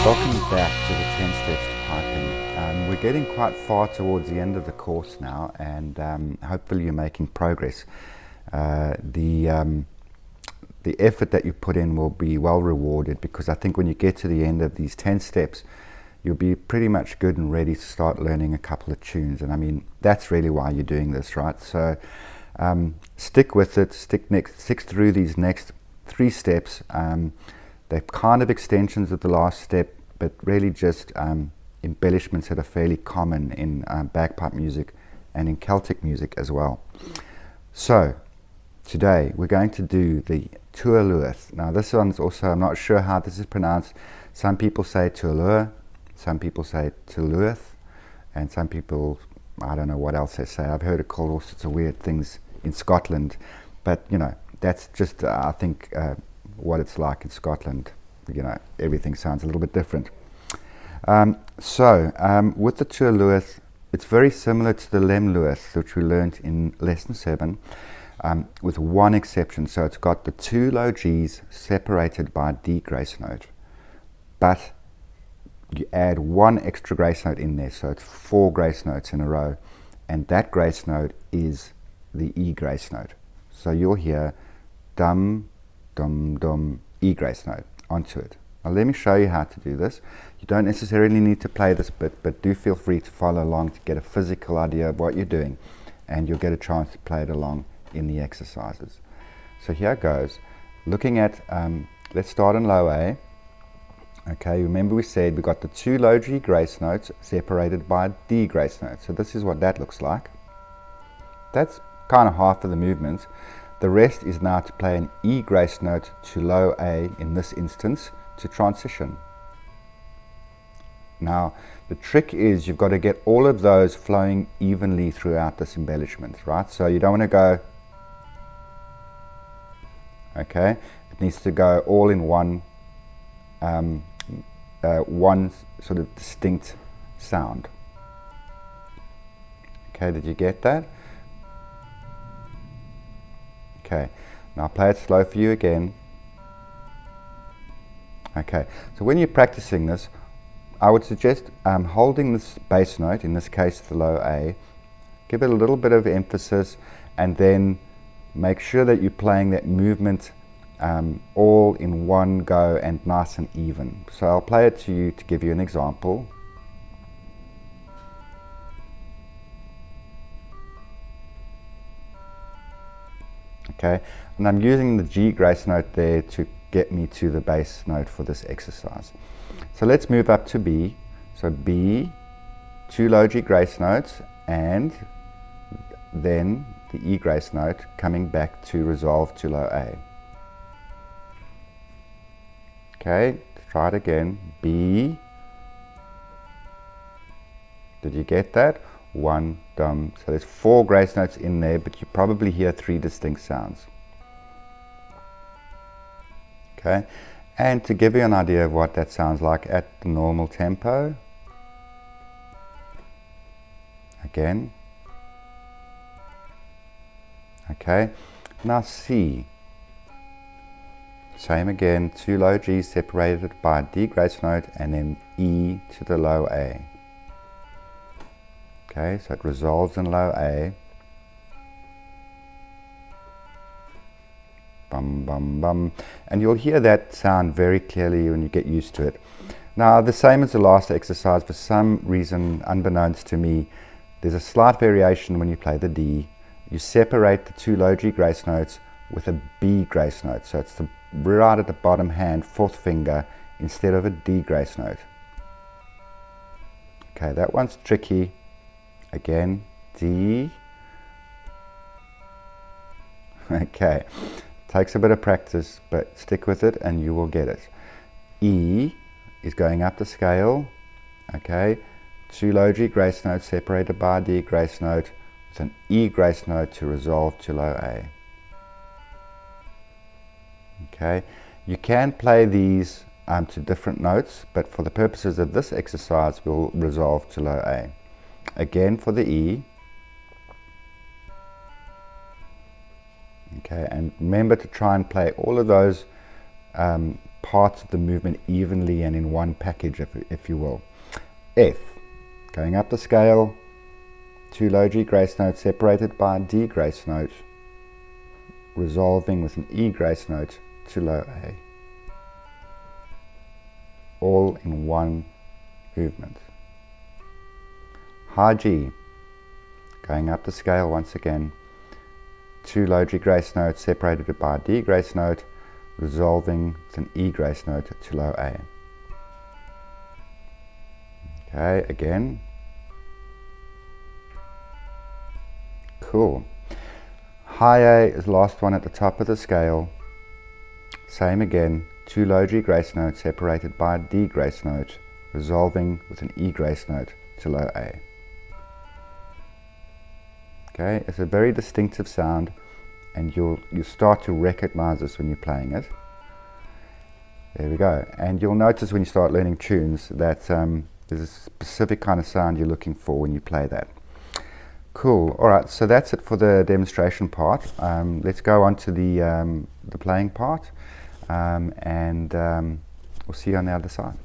Welcome back to the 10 Steps to Piping. We're getting quite far towards the end of the course now, and hopefully you're making progress. The effort that you put in will be well rewarded, because I think when you get to the end of these 10 steps, you'll be pretty much good and ready to start learning a couple of tunes. And I mean, that's really why you're doing this, right? So stick with it, stick through these next 3 steps. They're kind of extensions of the last step, but really just embellishments that are fairly common in bagpipe music and in Celtic music as well. So today we're going to do the Toarluaths. Now this one's also, I'm not sure how this is pronounced. Some people say Toarlua, some people say Toarluath, and some people, I don't know what else they say. I've heard it called all sorts of weird things in Scotland, but you know, that's just I think what it's like in Scotland. You know, everything sounds a little bit different. With the Toarluath, it's very similar to the Lemluath, which we learned in lesson 7, with one exception. So it's got the 2 low Gs separated by a D grace note, but you add 1 extra grace note in there, so it's 4 grace notes in a row, and that grace note is the E grace note. So you'll hear dum, dum, dum, E grace note onto it. Now let me show you how to do this. You don't necessarily need to play this bit, but do feel free to follow along to get a physical idea of what you're doing, and you'll get a chance to play it along in the exercises. So here goes. Looking at, let's start in low A. Okay, remember we said we got the 2 low G grace notes separated by a D grace note. So this is what that looks like. That's kind of half of the movement. The rest is now to play an E grace note to low A, in this instance, to transition. Now, the trick is you've got to get all of those flowing evenly throughout this embellishment, right? So you don't want to go, okay, it needs to go all in one sort of distinct sound. Okay, did you get that? Okay, now I'll play it slow for you again. Okay, so when you're practicing this, I would suggest holding this bass note, in this case the low A, give it a little bit of emphasis, and then make sure that you're playing that movement all in one go and nice and even. So I'll play it to you to give you an example. Okay, and I'm using the G grace note there to get me to the bass note for this exercise. So let's move up to B. So B, 2 low G grace notes, and then the E grace note coming back to resolve to low A. Okay, let's try it again. B, did you get that? 1 dum. So there's 4 grace notes in there, but you probably hear 3 distinct sounds. Okay, and to give you an idea of what that sounds like at the normal tempo, again. Okay, now C, same again, 2 low Gs separated by a D grace note, and then E to the low A. Okay, so it resolves in low A. Bum, bum, bum. And you'll hear that sound very clearly when you get used to it. Now, the same as the last exercise, for some reason, unbeknownst to me, there's a slight variation when you play the D. You separate the 2 low G grace notes with a B grace note. So it's right at the bottom hand, 4th finger, instead of a D grace note. Okay, that one's tricky. Again, D. Okay, takes a bit of practice, but stick with it and you will get it. E is going up the scale. Okay, 2 low G grace notes separated by a D grace note with an E grace note to resolve to low A. Okay, you can play these to different notes, but for the purposes of this exercise, we'll resolve to low A. Again for the E. Okay, and remember to try and play all of those parts of the movement evenly and in one package, if you will. F, going up the scale, 2 low G grace notes separated by a D grace note, resolving with an E grace note to low A. All in one movement. High G, going up the scale once again, 2 low G grace notes separated by a D grace note, resolving with an E grace note to low A. Okay, again. Cool. High A is the last one at the top of the scale. Same again, 2 low G grace notes separated by a D grace note, resolving with an E grace note to low A. Okay, it's a very distinctive sound, and you start to recognize this when you're playing it. There we go. And you'll notice when you start learning tunes that there's a specific kind of sound you're looking for when you play that. Cool. All right, so that's it for the demonstration part. Let's go on to the playing part, and we'll see you on the other side.